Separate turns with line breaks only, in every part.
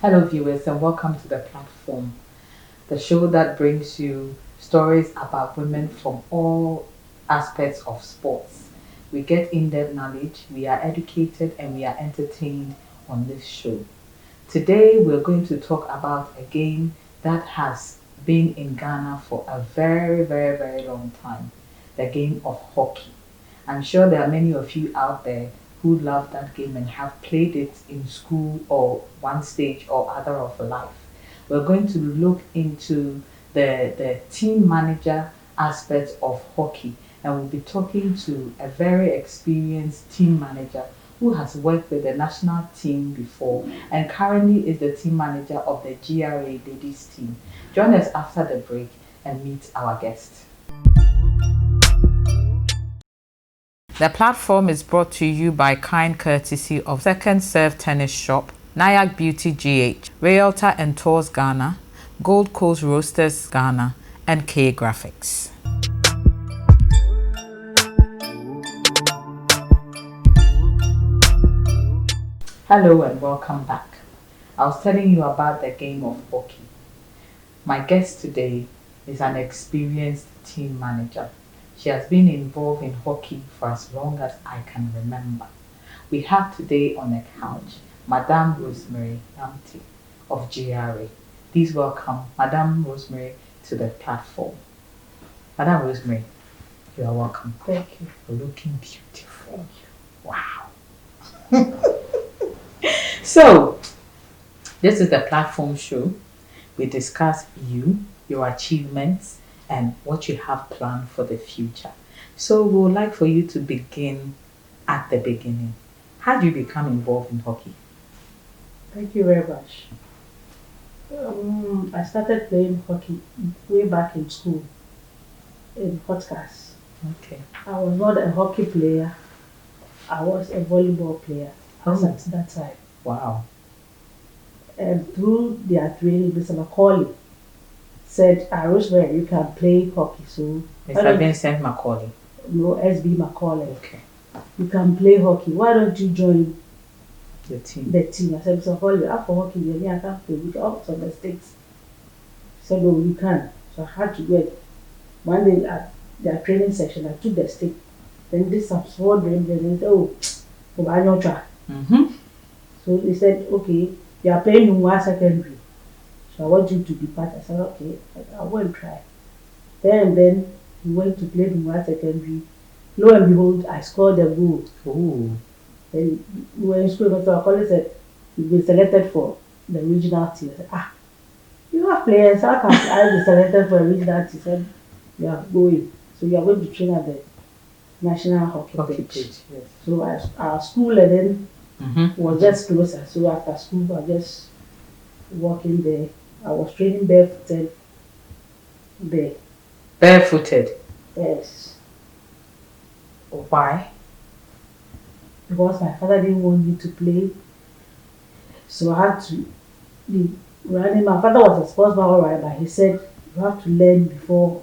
Hello, viewers, and welcome to the platform, the show that brings you stories about women from all aspects of sports. We get in depth knowledge, we are educated, and we are entertained on this show. Today, we're going to talk about a game that has been in Ghana for a very, very, very long time, the game of hockey. I'm sure there are many of you out there who love that game and have played it in school or one stage or other of life. We're going to look into the team manager aspect of hockey, and we'll be talking to a very experienced team manager who has worked with the national team before and currently is the team manager of the GRA ladies team. Join us after the break and meet our guest. The platform is brought to you by kind courtesy of Second Serve Tennis Shop, Nayak Beauty GH, Realtor and Tours Ghana, Gold Coast Roasters Ghana, and K Graphics. Hello and welcome back. I was telling you about the game of hockey. My guest today is an experienced team manager. She has been involved in hockey for as long as I can remember. We have today on the couch Madame Rosemary Lamptey of GRA. Please welcome Madame Rosemary to the platform. Madame Rosemary, you are welcome.
Thank you.
You're looking beautiful. Wow. So, this is the platform show. We discuss you, your achievements, and what you have planned for the future. So we would like for you to begin at the beginning. How did you become involved in hockey?
Thank you very much. I started playing hockey way back in school in Podcast.
Okay.
I was not a hockey player. I was a volleyball player at that time.
Wow.
And through their training, Mr. Macaulay said, Rosemary, you can play hockey. So
Mr. Vincent Macaulay.
No, SB Macaulay.
Okay.
You can play hockey. Why don't you join
the team?
I said, Mr. Macaulay, after hockey, I can't play. We can up some mistakes. He said, no, you can. So I had to do it. One day at their training session, I took the stick, then did some small dribbles, and they said, oh, I don't try. So they said, okay, you are playing in one secondary. So I want you to be part. I said, okay, I will try. Then we went to play in one secondary. Lo and behold, I scored a goal.
Ooh.
Then we were in school, so our college said, you've been selected for the regional team. I said, you have players, how can I be selected for a regional team? He said, yeah, going. So you are going to train at the National Hockey Pitch.
Yes.
So our school and then was just closer. So after school, I was just walking there. I was training barefooted there.
Barefooted?
Yes.
Why?
Because my father didn't want me to play. So I had to be running. My father was a sports bar rider. He said, you have to learn before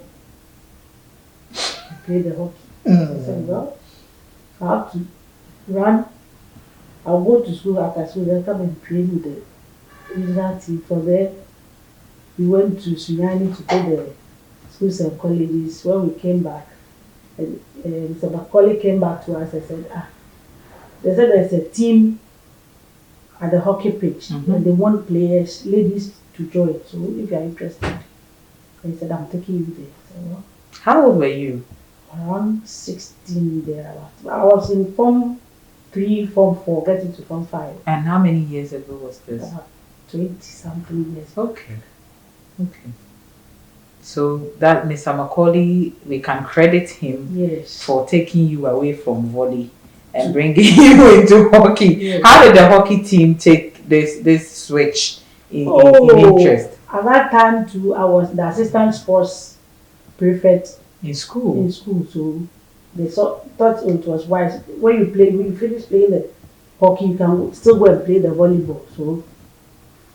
you play the hockey. So I said, well, I have to run. I'll go to school after school, then come and train with the regional team. From there, we went to Sunyani to play the schools and colleges. When we came back, and Mr. Macaulay came back to us and said, they said there's a team at the hockey pitch and they want players, ladies to join. So if you are interested, he said, I'm taking you there. So, well,
how old were you?
Around 16 there. I was in Form 3, Form 4, getting to Form 5.
And how many years ago was this?
20-something years.
Okay. So that Mr. Macaulay, we can credit him for taking you away from volley and bringing you into hockey. Yes. How did the hockey team take this switch in interest?
At that time too, I was the assistant sports prefect
in school.
So they thought it was wise. When you finish playing the hockey, you can still go and play the volleyball. So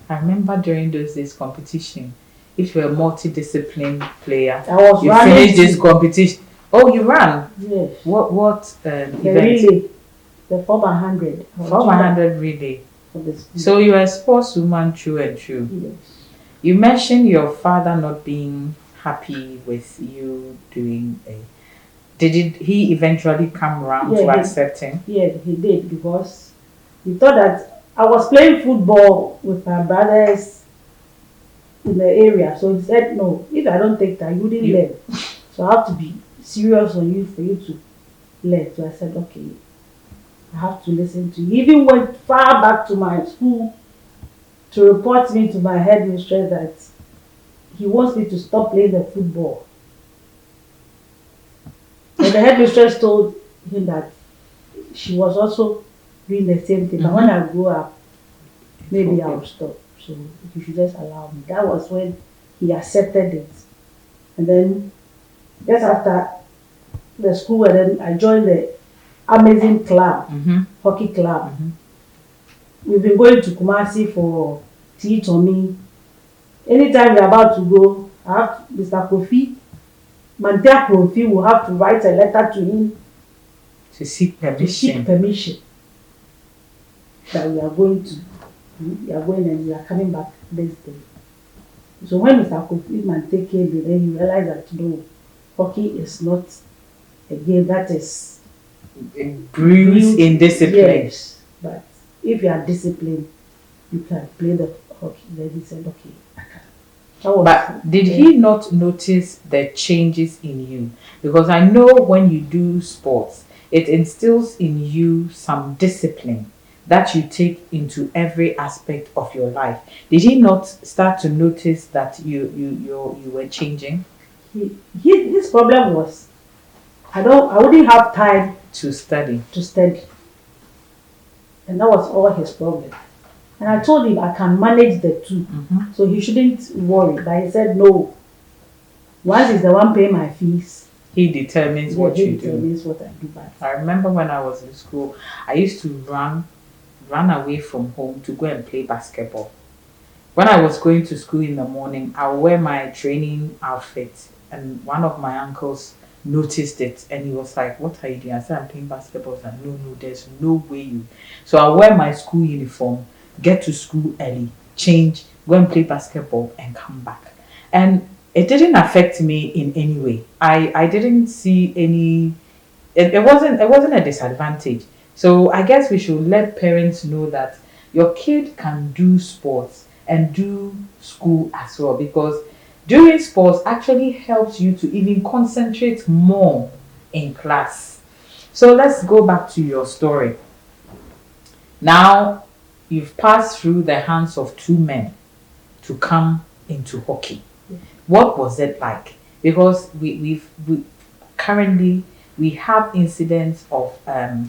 I remember during those days competition, if you're a multidiscipline player,
you
finished this competition. Oh, you ran?
Yes.
What
the event? Relay, the 4x100.
4x100 relay.
for the school.
So you are a sportswoman true and true.
Yes.
You mentioned your father not being happy with you doing a. He eventually come around to accepting?
Yeah, he did, because he thought that I was playing football with my brothers in the area. So he said, no, if I don't take that, you wouldn't learn. So I have to be serious on you for you to learn. So I said, okay, I have to listen to you. He even went far back to my school to report me to my headmistress that he wants me to stop playing the football. And the headmistress told him that she was also doing the same thing. But when I grow up, maybe I'll stop. So you should just allow me. That was when he accepted it. And then just after the school, and then I joined the amazing club, hockey club. We've been going to Kumasi for tea to me. Anytime we're about to go, I have Mr. Kofi, Mantia Kofi will have to write a letter to him
to seek permission
that we are going and we are coming back this day. So when Mr. Kofi Mantia came in, then he realized that no, hockey is not a game that is
brewed in discipline.
Yes, but if you are disciplined, you can play the hockey. Then he said, okay, I can.
But did he not notice the changes in you? Because I know when you do sports, it instills in you some discipline that you take into every aspect of your life. Did he not start to notice that you were changing?
His problem was I wouldn't have time
to study.
And that was all his problem. And I told him I can manage the two. So he shouldn't worry. But he said no. Once he's the one paying my fees,
he determines what you do.
He determines what I do.
I remember when I was in school, I used to run away from home to go and play basketball. When I was going to school in the morning, I would wear my training outfit, and one of my uncles noticed it and he was like, what are you doing? I said, I'm playing basketball. I said, no, there's no way you. So I wear my school uniform, get to school early, change, go and play basketball and come back. And it didn't affect me in any way. I didn't see any, it wasn't a disadvantage. So I guess we should let parents know that your kid can do sports and do school as well, because doing sports actually helps you to even concentrate more in class. So let's go back to your story. Now you've passed through the hands of two men to come into hockey. What was it like? Because we currently have incidents of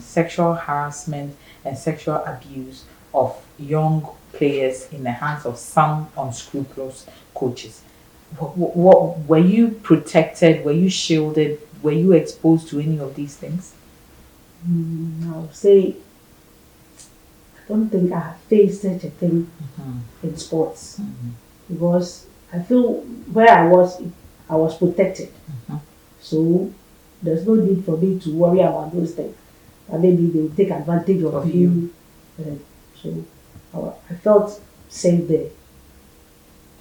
sexual harassment and sexual abuse of young players in the hands of some unscrupulous coaches. What were you protected? Were you shielded? Were you exposed to any of these things?
I would say I don't think I have faced such a thing in sports, because I feel where I was protected. So there's no need for me to worry about those things. And maybe they will take advantage of you. So I felt safe there.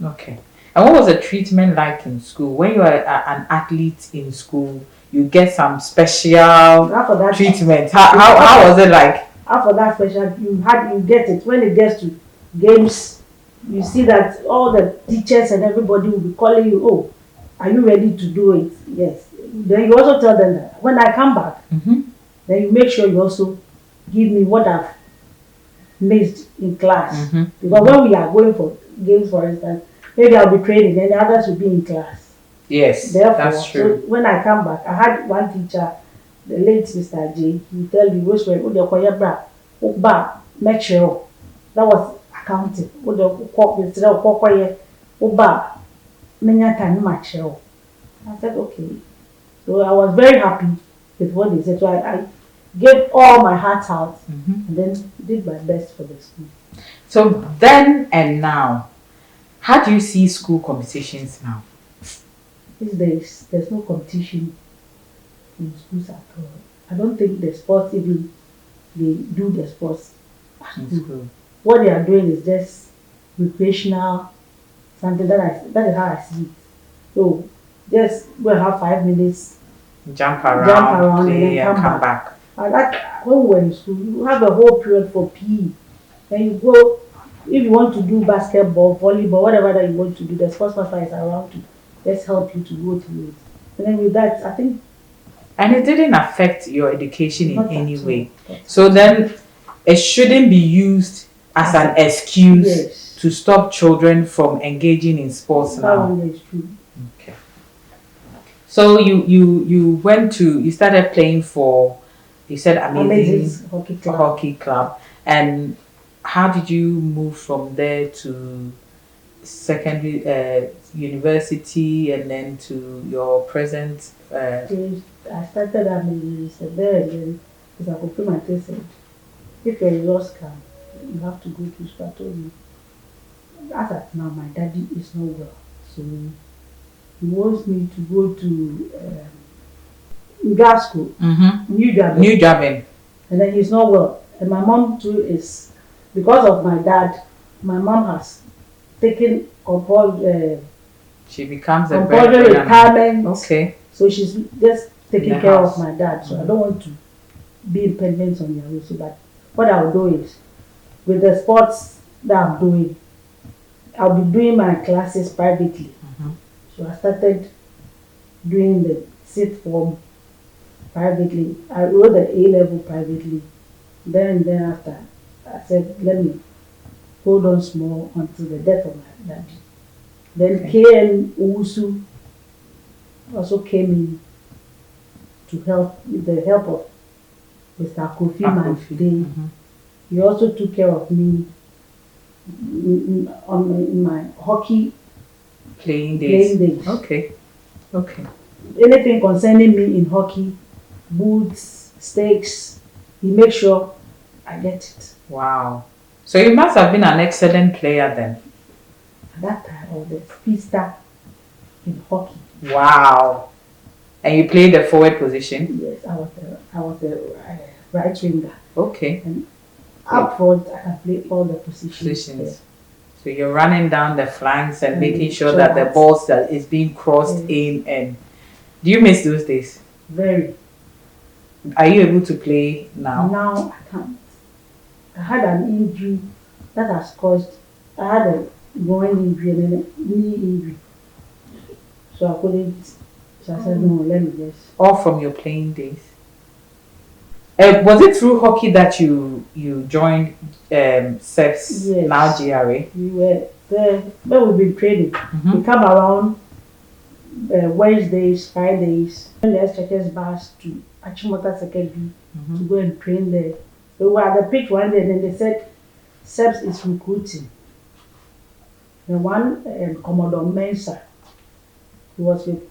Okay. And what was the treatment like in school? When you are an athlete in school, you get some special treatment. How was it like?
After that special, you get it. When it gets to games, you see that all the teachers and everybody will be calling you, oh, are you ready to do it? Yes. Then you also tell them that when I come back, then you make sure you also give me what I've missed in class. Because when we are going for games, for instance, maybe I'll be training and the others will be in class.
Yes,
therefore,
that's true.
So when I come back, I had one teacher, the late Mr. J, he tell me, Rosemary, make sure that was accounting. I said, okay. So I was very happy with what they said. So I gave all my heart out and then did my best for the school.
So then and now, how do you see school competitions now?
These days, there's no competition in schools at all. I don't think the sports even they do the sports at school. what they are doing is just recreational something that is how I see it. So just go and have 5 minutes,
Jump
jump
around,
around, and
play,
then
and
come
come
back.
back.
And that when we were in school, you have a whole period for PE. Then you go if you want to do basketball, volleyball, whatever that you want to do, the sports master is around to just help you to go through it. And then with that, I think
And it didn't affect your education in
not
any
at
way.
all.
So then it shouldn't be used as an excuse
Yes,
to stop children from engaging in sports
that
now.
one is true.
Okay. So you started playing for, you said Amazing
Amazing hockey
Hockey Club, and how did you move from there to secondary university and then to your present
So I started Amazing there and then as I could my said, if your results come, you have to go to school. I told me, as at now, my daddy is not well. So he wants me to go to Glasgow, New Dublin.
New Javan.
And then he's not well. And my mom too is, because of my dad, my mom has taken
She becomes a
compulsory
breadwinner.
retirement.
Okay.
So she's just taking
the
care
house.
of my dad. So I don't want to be independent on their way. So but what I'll do is, with the sports that I'm doing, I'll be doing my classes privately. So I started doing the sixth form privately. I wrote the A level privately. Then after, I said, let me hold on small until the death of my daddy. Then KN Owusu also came in to help with the help of Mr. Kofi Mantey. He also took care of me in my hockey
Playing days. Okay.
Anything concerning me in hockey, boots, stakes, he makes sure I get it.
Wow. So you must have been an excellent player then.
At that time, I was a speedster in hockey.
Wow. And you played the forward position?
Yes, I was a right winger.
Okay.
And up front, I can play all the positions.
So you're running down the flanks and making sure that the ball that is being crossed in. And do you miss those days?
Very.
Are you able to play now?
Now I can't. I had an injury that has caused. I had a groin injury and then a knee injury. So I couldn't. So I said, no, let me just.
All from your playing days? Was it through hockey that you joined SEPS,
Yes.
now GRA?
We were there when we've been training. We come around Wednesdays, Fridays, when the SHS bus to Achimota Secondary to go and train there. We were at the pitch one day and then they said SEPS is recruiting. The one Commodore Mensah, he was with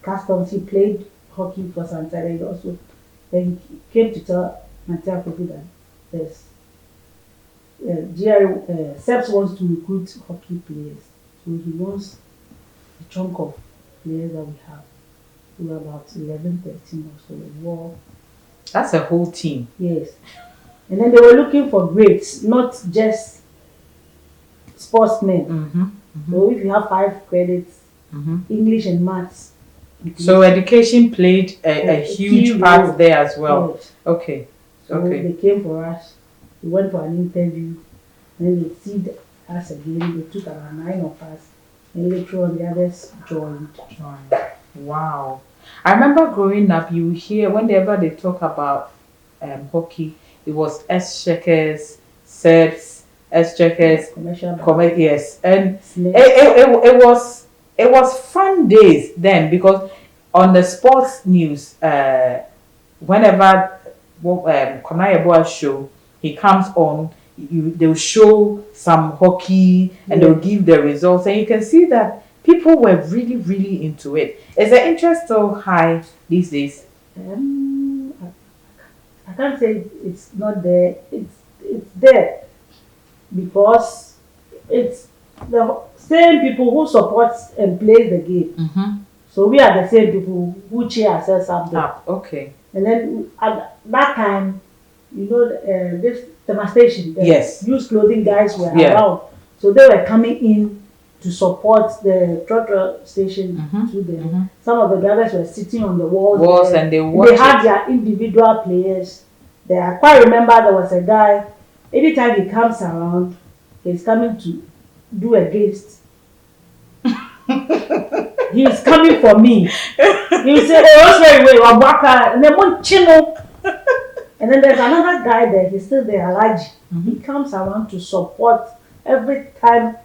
Customs, he played hockey for Santana. He also then he came to tell Matia Kofi that there's SEPS wants to recruit hockey players. So he wants a chunk of players that we have. We were about 11, 13 or so. War.
That's a whole team.
Yes. And then they were looking for grades, not just sportsmen. So if you have 5 credits, English and maths.
So education played a huge part there as well.
Yes.
Okay.
So they came for us. We went for an interview. Then they see us again. They took around 9 of us. And later on, the others joined.
Wow. I remember growing up, you hear whenever they talk about hockey, it was S-Checkers, SEPS, S-Checkers, yes. And it was fun days then, because on the sports news, whenever Konayeboa show, he comes on, they'll show some hockey and they'll give the results, and you can see that people were really, really into it. Is the interest still high these days?
I can't say it's not there. It's there because it's the same people who support and play the game. So we are the same people who cheer ourselves up there.
Okay.
And then at that time, this devastation. The
Yes.
used clothing guys were
Yeah.
around, so they were coming in to support the trotro station to them. Some of the drivers were sitting on the walls there,
And they
they had their individual players there. I quite remember there was a guy, anytime he comes around, he's coming to do against. He's coming for me. He will say, "Oh, Rosemary, wait, Wabaka," and then one chino. And then there's another guy there, he's still there, Alaji. He comes around to support every time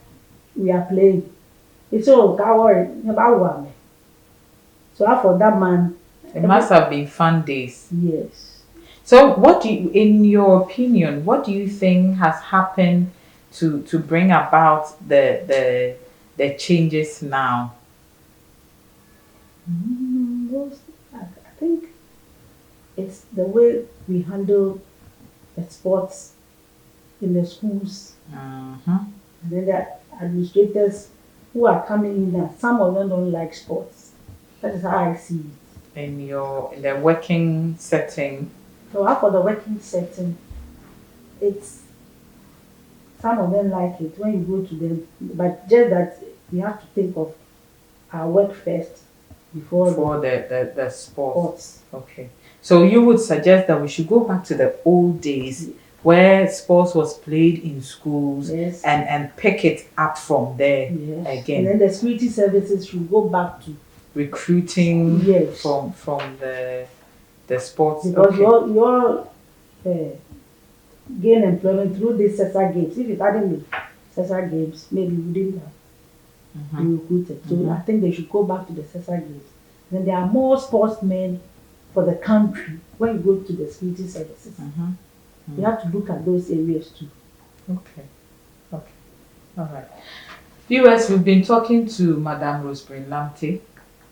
we are playing. He said, "Oh, can't worry, about me." So after that man,
It must have been fun days.
yes.
So, in your opinion, what do you think has happened to bring about the changes now?
I think it's the way we handle the sports in the schools, and then the administrators who are coming in there. Some of them don't like sports. That is how I see it.
In the working setting.
So after the working setting, it's some of them like it when you go to them, but just that we have to think of our work first before
the sports.
sports.
Okay. So you would suggest that we should go back to the old days where sports was played in schools,
Yes.
and pick it up from there
Yes.
again.
And then the security services should go back to
Recruiting
Yes.
from the sports.
because
Okay.
your gain employment through these SESA games. If it hadn't been SESA games, maybe we wouldn't have been recruited. So I think they should go back to the SESA games. Then there are more sportsmen for the country when you go to the security services. You have to look at those areas too.
Okay. All right. Viewers, we've been talking to Madame Rosemary Lamptey,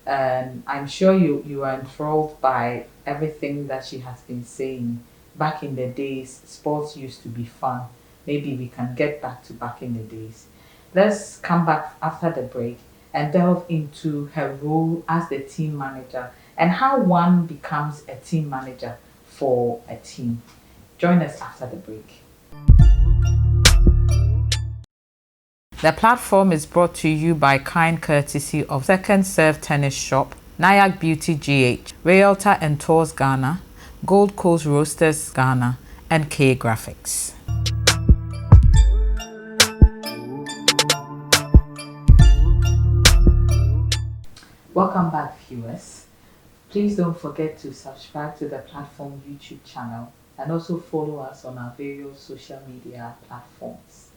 and I'm sure you are enthralled by everything that she has been saying. Back in the days, sports used to be fun. Maybe we can get back in the days. Let's come back after the break and delve into her role as the team manager and how one becomes a team manager for a team. Join us after the break. The platform is brought to you by kind courtesy of Second Serve Tennis Shop, Nayak Beauty GH, Realtor and Tours Ghana, Gold Coast Roasters Ghana, and K Graphics. Welcome back, viewers. Please don't forget to subscribe to the platform YouTube channel and also follow us on our various social media platforms.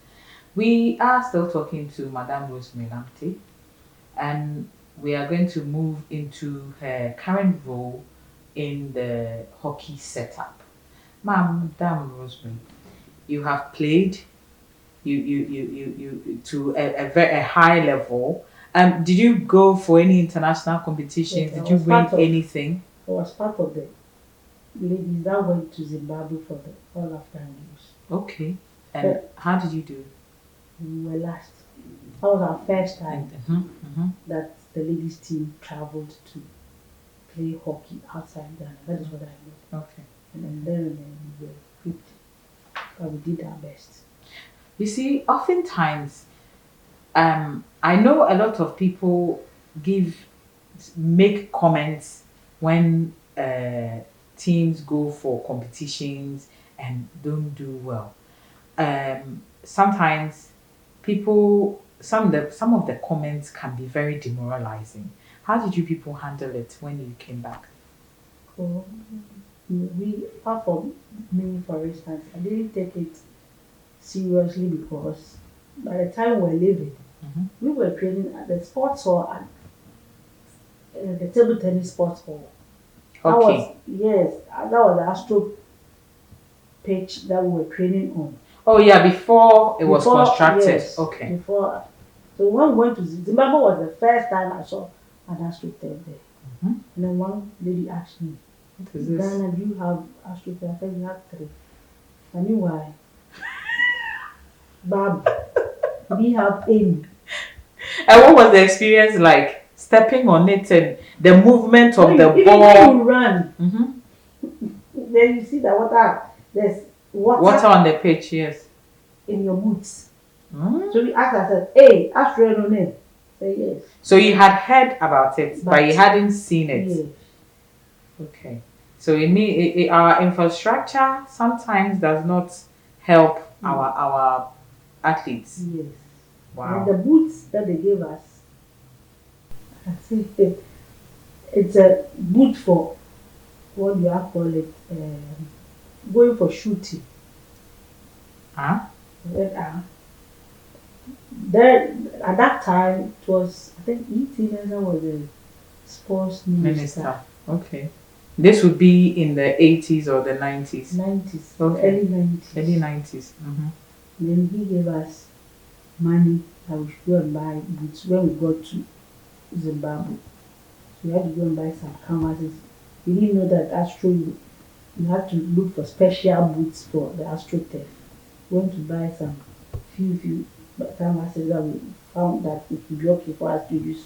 We are still talking to Madame Rosemary Lamptey, and we are going to move into her current role in the hockey setup. Madame Rosemary, you have played you to a very high level. Did you go for any international competitions?
Yes,
Did you win anything?
I was part of the ladies that went to Zimbabwe for the All African Games.
Okay. And how did you do?
We were last. That was our first time that the ladies team traveled to play hockey outside Ghana. That is what I know.
Okay.
And then we were equipped. But we did our best.
You see, oftentimes, I know a lot of people make comments when teams go for competitions and don't do well. Sometimes some of the comments can be very demoralizing. How did you people handle it when you came back?
Apart from me, for instance, I didn't take it seriously because by the time we were leaving, we were training at the sports hall at the table tennis sports hall.
Okay.
That was the Astro pitch that we were training on.
Oh yeah, before it was constructed.
Yes,
okay.
Before, so when we went to Zimbabwe was the first time I saw an Astro tent there. And then one lady asked me,
"What is this?
Ghana, do you have Astro tent?" I said, "We have 3. I knew why. Bob, we have Amy."
And what was the experience like? Stepping on it and the movement of the ball.
When you run, then you see the water There's
Water on the pitch, yes.
in your boots.
Mm.
So we asked ourselves, hey, extraordinaire. Say yes.
So you had heard about it, but you hadn't seen it.
Yes.
Okay. So our infrastructure sometimes does not help our athletes.
Yes.
Wow.
And the boots that they gave us, I think it's a boot for what do you call it? Going for shooting.
Huh?
There at that time it was I think E.T. Nelson was the sports minister.
Okay. This would be in the 80s or the 90s?
90s.
Okay.
Early 90s.
Early 90s. Mm-hmm.
Then he gave us money that we should go and buy boots when we got to Zimbabwe. So we had to go and buy some canvases. We didn't know that Astro, you had to look for special boots for the Astro turf. We went to buy some few canvases that we found that it would be okay for us to use.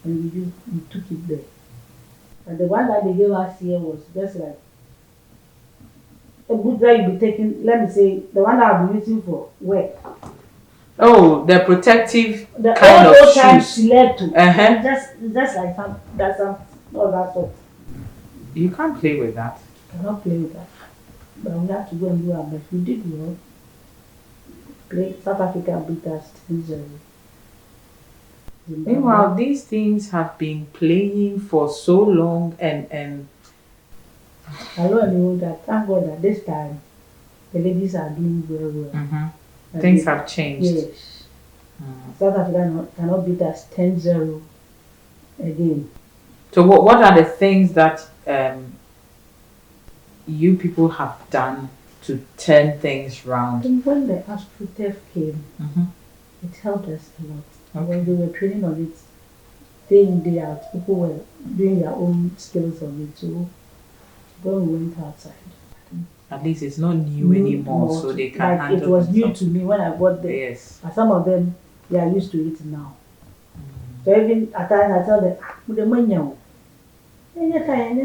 And we took it there. And the one that they gave us here was just like a boot that you'll be taking, let me say, the one that I'll be using for work.
Oh, the protective
The
kind
old
of
time
shoes.
stiletto.
Uh-huh.
Just like all that sort.
You can't play with that.
Cannot play with that. But we have to go and do our best. We did well. South Africa beat us 10-0.
Meanwhile, these things have been playing for so long and
I know that thank God that this time the ladies are doing very well.
Mm-hmm. Things have changed.
Yes. South Africa cannot beat us 10-0 again.
So what are the things that you people have done to turn things round?
I think when the AstroTurf came, it helped us a lot.
Okay.
When they were training on it, day in, day out, people were doing their own skills on it. So when we went outside,
at least it's not new anymore, so they can handle
it was new to me when I got there.
Yes.
And some of them, they are used to it now. So even at times I tell them, with the money,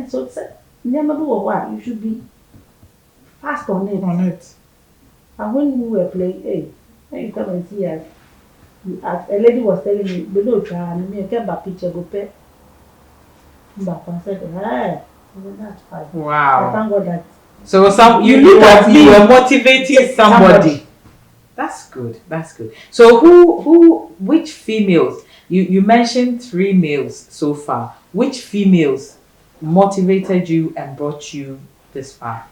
so you should be fast on it. And when we were playing, hey, when you come and see us, a lady was telling me, below try me, I came back picture, go pay. But I said, hey, that's fine.
Wow.
I thank God that.
So you were motivating somebody. That's good. That's good. So which females? You mentioned 3 males so far. Which females motivated you and brought you this far?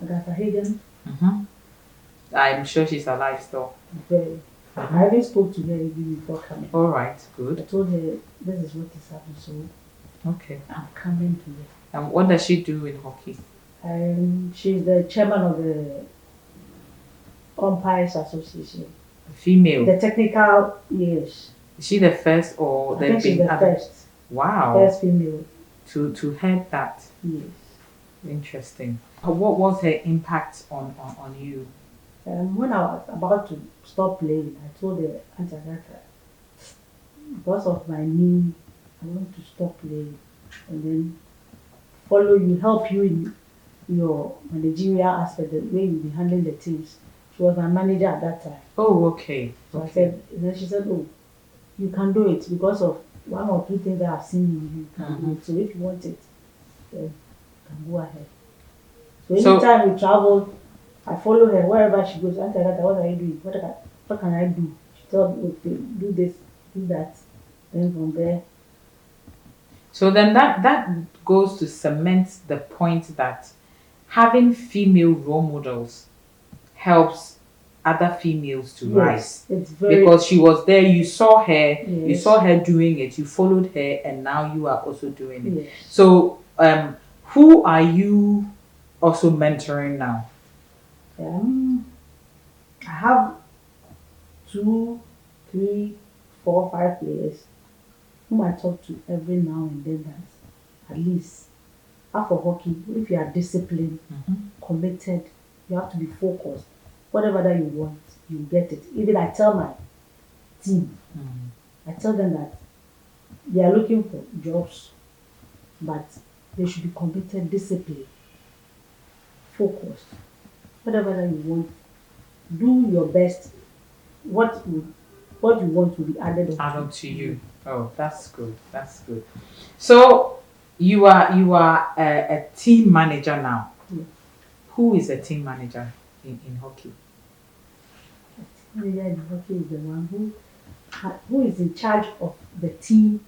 Agatha Hagen.
I'm sure she's alive still.
Very. I even spoke to her even before coming.
All right, good.
I told her this is what is happening, so
okay,
I'm coming to her.
And what does she do in hockey?
She's the chairman of the Umpires Association.
Female.
The technical, yes.
Is she the first or
I think she's the first?
Wow.
First female.
To head that.
Yes.
Interesting. What was her impact on you?
When I was about to stop playing, I told her, Aunt Agatha, because of my knee, I want to stop playing and then follow you, help you in your managerial aspect, the way you'll be handling the teams. She was my manager at that time.
Oh, okay.
So I said, then she said, oh, you can do it because of 1 or 2 things that I've seen in you. You can do it. So if you want it, then you can go ahead. So anytime we travel, I follow her wherever she goes. Auntie Agatha, what are you doing? What can I do? She tells me, okay, do this, do that. Then from there.
So then that goes to cement the point that having female role models helps other females to rise.
It's very,
because she was there, you saw her doing it, you followed her, and now you are also doing it.
Yes.
So who are you also mentoring now?
I have 2, 3, 4, 5 players whom I talk to every now and then. That at least after hockey, if you are disciplined, committed, you have to be focused. Whatever that you want, you get it. Even I tell my team, I tell them that they are looking for jobs, but they should be committed, disciplined, focused. Whatever that you want, do your best. What you what you want will be added
Add
on
on to you. Oh, that's good. That's good. So you are a team manager now.
Yeah.
Who is a team manager in hockey?
Manager in hockey is the one who is in charge of the team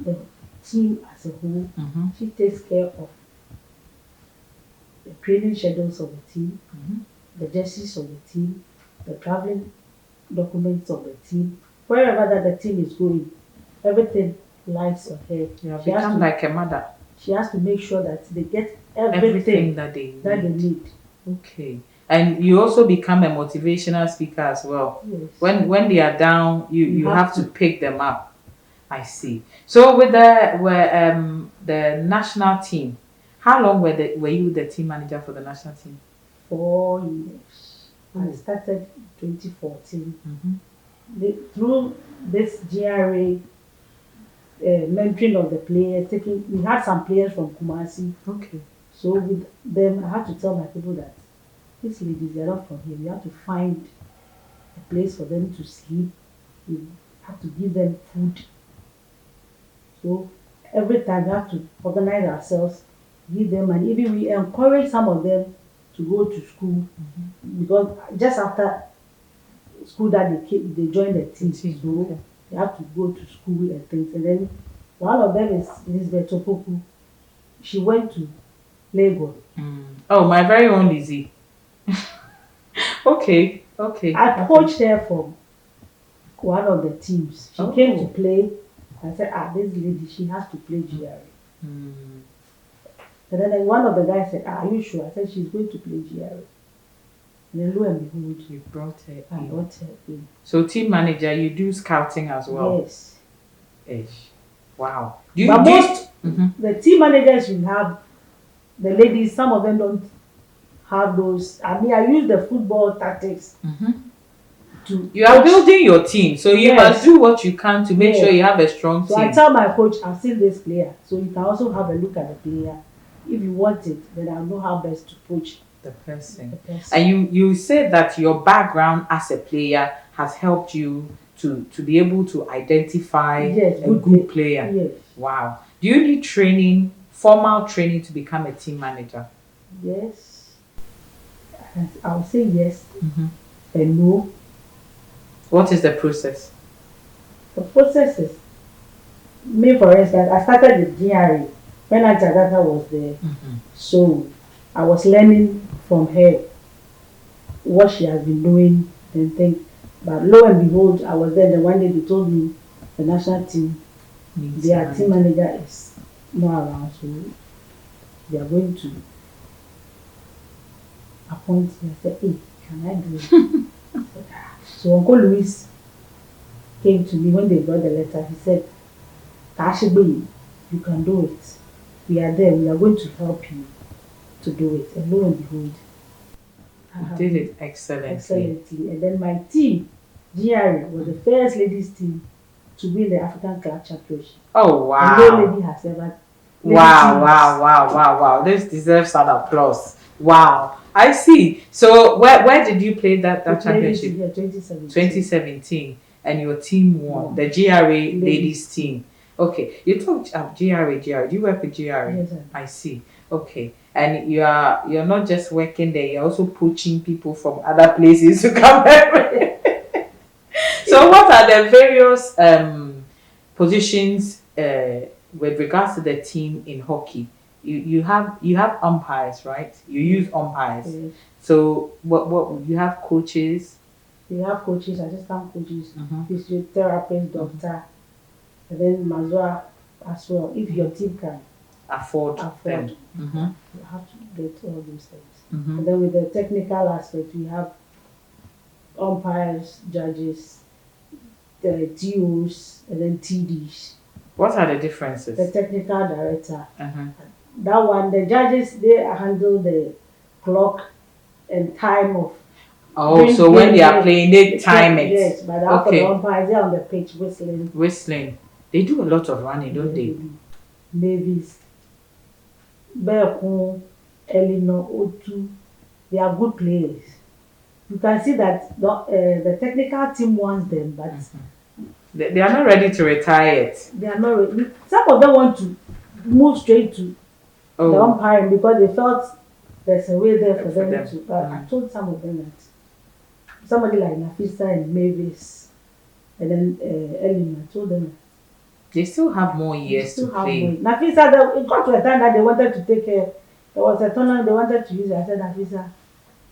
as a whole.
Mm-hmm.
She takes care of the training schedules of the team,
Mm-hmm.
the jerseys of the team, the traveling documents of the team, wherever that the team is going, everything lies on her.
You have
She has
become
to
like a mother.
she has to make sure that they get
Everything
everything
that they
that they
need.
need.
Okay. And you also become a motivational speaker as well.
Yes.
When they are down, you
You
have
have
to
to.
pick them up. I see. So with the national team, how long were you the team manager for the national team?
4 years. I
Oh.
started in 2014.
Mm-hmm.
Through this GRA mentoring of the players, we had some players from Kumasi.
Okay.
So with them, I had to tell my people that these ladies, they're not from here. We have to find a place for them to sleep. We have to give them food. So every time we have to organize ourselves, give them, and even we encourage some of them to go to school because just after school that they joined the team. So
Okay.
they have to go to school and things. And then one of them is Elizabeth Opoku. She went to Lagos.
Oh, my very own Lizzie. Okay. Okay.
I coached her from one of the teams. She came to
Oh.
play. I said, this lady, she has to play GRA.
Mm.
And then one of the guys said, are you sure? I said, she's going to play GRA. And then lo and behold,
You brought her
I
in.
got her in.
So team manager, you do scouting as well.
Yes.
Ish. Wow.
But most
Mhm.
the team managers will have the ladies, some of them don't have those. I mean, I use the football tactics to
You are
coach.
building your team, so you
Yes.
must do what you can to make
Yes.
sure you have a strong
So
team.
I tell my coach, I've seen this player, so you can also have a look at the player. If you want it, then I'll know how best to coach
The person.
the person.
And you said that your background as a player has helped you to be able to identify
Yes,
a good player.
Yes,
Wow. Do you need training, formal training to become a team manager?
yes. I'll say yes and no.
What is the process?
The process is, me for instance, I started with GRA when Auntie Agatha was there. So I was learning from her what she has been doing and things. But lo and behold, I was there. Then one day they told me the national team, their team manager is not around, so they are going to appoint me. I said, hey, can I do it? So Uncle Louis came to me when they brought the letter. He said, Tashibi, you can do it. We are there. We are going to help you to do it. And lo and behold,
You did it excellently.
excellently. And then my team, GRA, was the first ladies team to win the African Club Championship.
Oh wow!
And no lady has ever.
Wow! This deserves an applause. Wow! I see. So where did you play that championship?
Yeah, 2017.
2017, and your team won the GRA ladies team. Okay, you talked of GRA. Do you work with GRA?
Yes, sir.
I see. Okay, and you're not just working there. You're also poaching people from other places to come here. So what are the various positions with regards to the team in hockey? You have umpires, right? You use umpires.
Yes.
So what you have coaches?
We have coaches, assistant coaches, physiotherapist, doctor, and then Mazua as well. If your team can
afford them.
you have to get all those things. And then with the technical aspect, we have umpires, judges, the DOs, and then TDs.
What are the differences?
The technical director. That one, the judges, they handle the clock and time of.
Oh, so when they are playing, they time it.
Yes, but after the umpires, they're on the pitch whistling.
Whistling. They do a lot of running, don't they?
Navies. Beku, Elinor, Otu, they are good players. You can see that the technical team wants them, but
They are not ready to retire yet.
they are not ready. Some of them want to move straight to the
Oh,
umpiring because they felt there's a way there for
for
them
them.
to. But I told some of them that somebody like Nafisa and Mavis and then Elinor, I told them
They still have more
that they
years to
still have
play.
money. Nafisa, it got to a time that they wanted to take care. There was a tournament they wanted to use it. I said, Nafisa,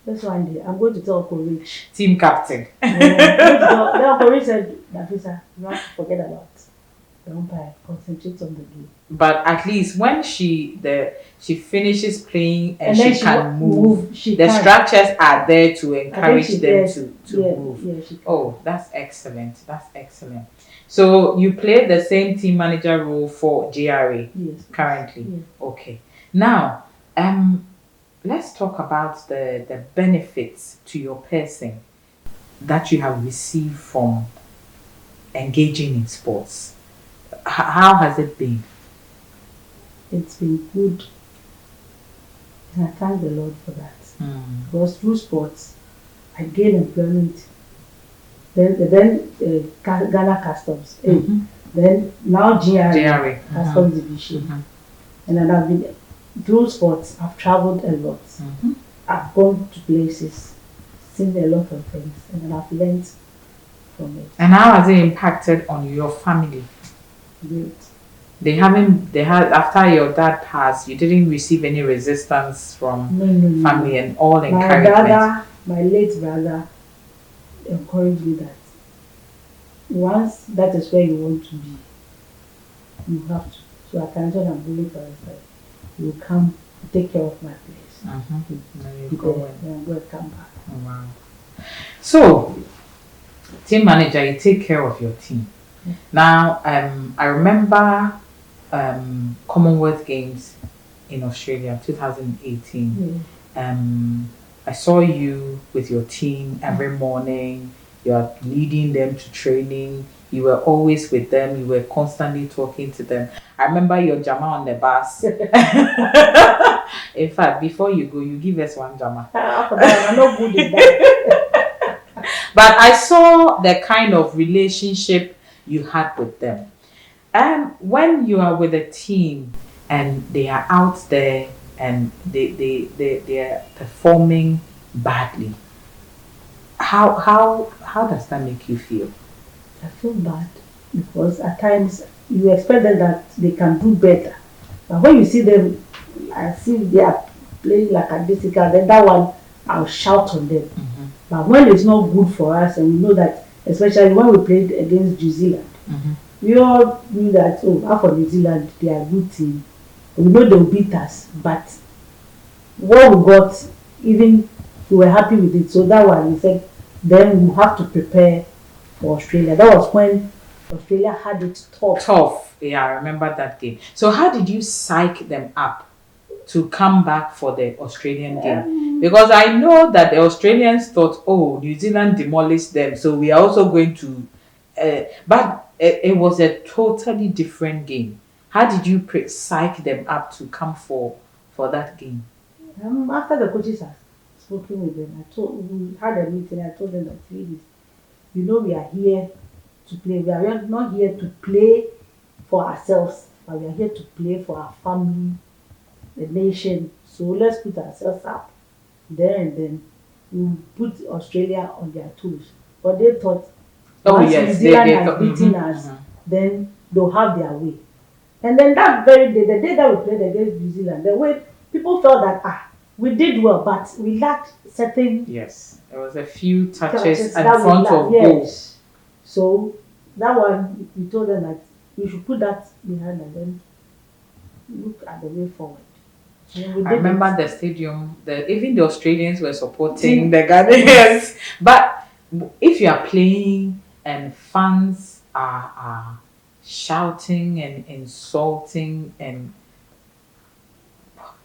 this one day I'm going to tell Courage.
Team captain.
Then Courage said, Nafisa, you have to forget about the umpire. Concentrate on the game.
But at least when she finishes playing and
then
she can move,
she
the
can.
structures are there to encourage
she-
them
yes,
to move.
Yeah, she can.
Oh, that's excellent. That's excellent. So you play the same team manager role for GRA
Yes.
currently.
Yes.
Okay. Now, let's talk about the benefits to your person that you have received from engaging in sports. How has it been?
It's been good. And I thank the Lord for that. Because through sports, I gained employment. Then Ghana Customs. Then now GRA Customs Division. And then I've been through sports. I've traveled a lot. I've gone to places, seen a lot of things, and then I've learned from it.
And how has it impacted on your family?
Great.
They had after your dad passed, you didn't receive any resistance from
No.
family and all
My
encouragement.
my late brother, encouraged me that once that is where you want to be, you have to. So I can tell I'm going for it. Like, you come take care of my place.
There you
Go
go.
and go come back.
Oh, wow. So, team manager, you take care of your team. Now, I remember Commonwealth Games in Australia 2018. I saw you with your team every morning. You are leading them to training. You were always with them. You were constantly talking to them. I remember your jama on the bus. In fact, before you go, you give us one jama.
I'm not good at that.
But I saw the kind of relationship you had with them. When you are with a team and they are out there and they are performing badly, how does that make you feel?
I feel bad because at times you expect them that they can do better. But when you see them as if they are playing like a difficult, then that one I'll shout on them. But when it's not good for us, and we know that, especially when we played against New Zealand, we all knew that, for New Zealand, they are a good team. We know they'll beat us, but what we got, even we were happy with it. So that one, we said, then we have to prepare for Australia. That was when Australia had it tough.
Yeah, I remember that game. So how did you psych them up to come back for the Australian game? Because I know that the Australians thought, New Zealand demolished them, so we are also going to. But it was a totally different game. How did you psych them up to come for that game?
After the coaches had spoken with them, we had a meeting. I told them that, ladies, we are here to play. We are not here to play for ourselves, but we are here to play for our family, the nation. So let's put ourselves up there, and then we put Australia on their toes. But they thought, once New Zealand has beaten us, then they'll have their way. And then that very day, the day that we played against New Zealand, the way people felt that we did well, but we lacked certain.
Yes, there was a few touches in front of goal.
So that one, we told them that we should put that behind and then look at the way forward.
I remember the stadium. Even the Australians were supporting the Ghanaians. But if you are playing and fans are shouting and insulting, and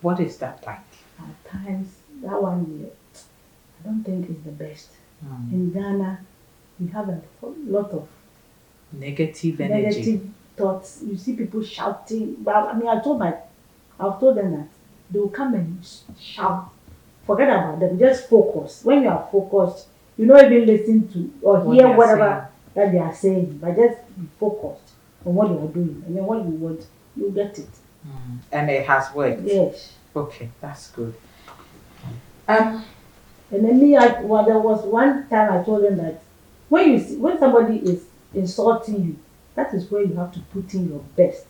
what is that like?
At times, that one, I don't think is the best. In Ghana, we have a lot of
negative energy,
thoughts. You see people shouting. But I told them that they will come and shout. Forget about them, just focus. When you are focused, you don't even listen to or
What
hear
they are
whatever that they are saying, but just be focused on what you are doing. And then what you want, you get it.
And it has worked.
Yes.
Okay, that's good.
And then well, there was one time I told them that when somebody is insulting you, that is where you have to put in your best.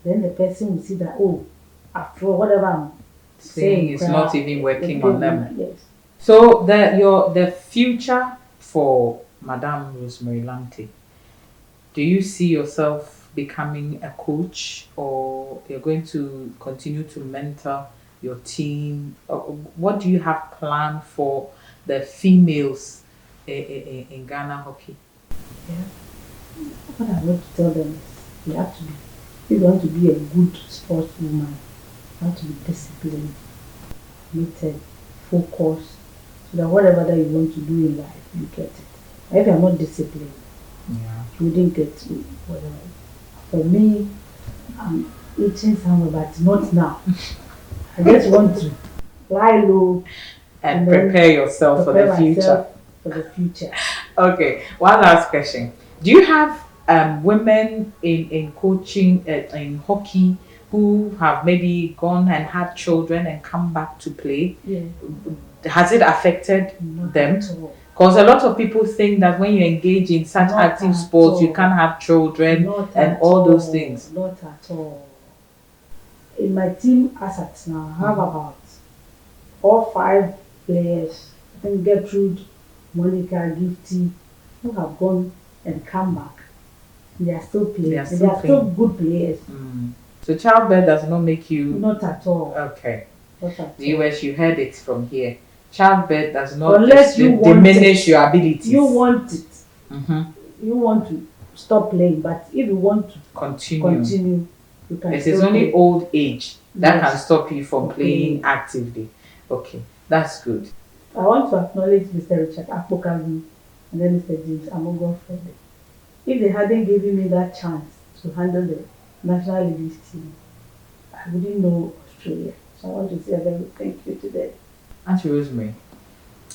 Then the person will see that, oh, after all, whatever I'm
saying
saying,
it's not even working on them.
Yes.
So the future for Madame Rosemary Lamptey, do you see yourself becoming a coach, or you're going to continue to mentor your team? What do you have planned for the females in Ghana hockey?
Yeah. What I want to tell them is you have to be, if you want to be a good sportswoman, you have to be disciplined, committed, focused, so that whatever that you want to do in life, you get it. And if you are not disciplined, you wouldn't get whatever. For me, I'm eating somewhere, but not now. I just want to lie low
and prepare yourself for the future.
For the future.
Okay, one last question. Do you have women in coaching in hockey who have maybe gone and had children and come back to play?
Yeah.
Has it affected
Not
them?
at all.
Because a lot of people think that when you engage in such
Not
active
at
sports, you
all.
can't have children
Not
and
at
all those
all.
things.
Not at all. In my team as at now, I have about 4 or 5 players. I think Gertrude, Monica, Gifty, who have gone and come back. They are still playing. They are still good players.
So childbirth does not make you...
Not at all.
Okay.
Not at
Viewers, you heard it from here. Childbirth does not
unless you
diminish your abilities.
You want it. You want to stop playing, but if you want to continue, you can.
It is only old age that can stop you from playing actively. Okay, that's good.
I want to acknowledge Mr. Richard Akpokagi and then Mr. James Amogon Friday. If they hadn't given me that chance to handle the national ladies team, I wouldn't know Australia. So I want to say a very thank you to them.
Auntie Rosemary,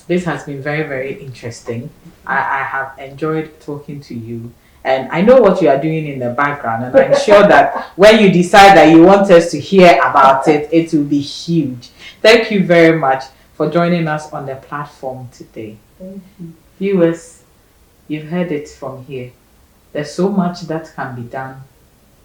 this has been very, very interesting. I have enjoyed talking to you. And I know what you are doing in the background, and I'm sure that when you decide that you want us to hear about it, it will be huge. Thank you very much for joining us on the platform today.
Thank you.
Viewers, you've heard it from here. There's so much that can be done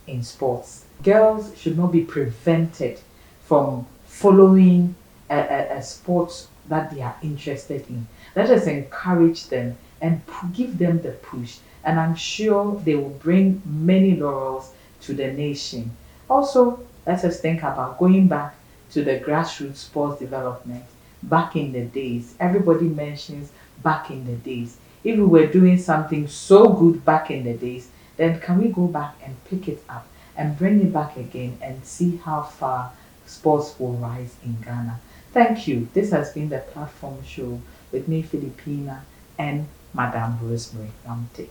in sports. Girls should not be prevented from following a sport that they are interested in. Let us encourage them and give them the push. And I'm sure they will bring many laurels to the nation. Also, let us think about going back to the grassroots sports development. Back in the days, everybody mentions back in the days. If we were doing something so good back in the days, then can we go back and pick it up and bring it back again and see how far sports will rise in Ghana? Thank you. This has been the Platform Show with me, Filipina, and Madame Rosemary Lamptey.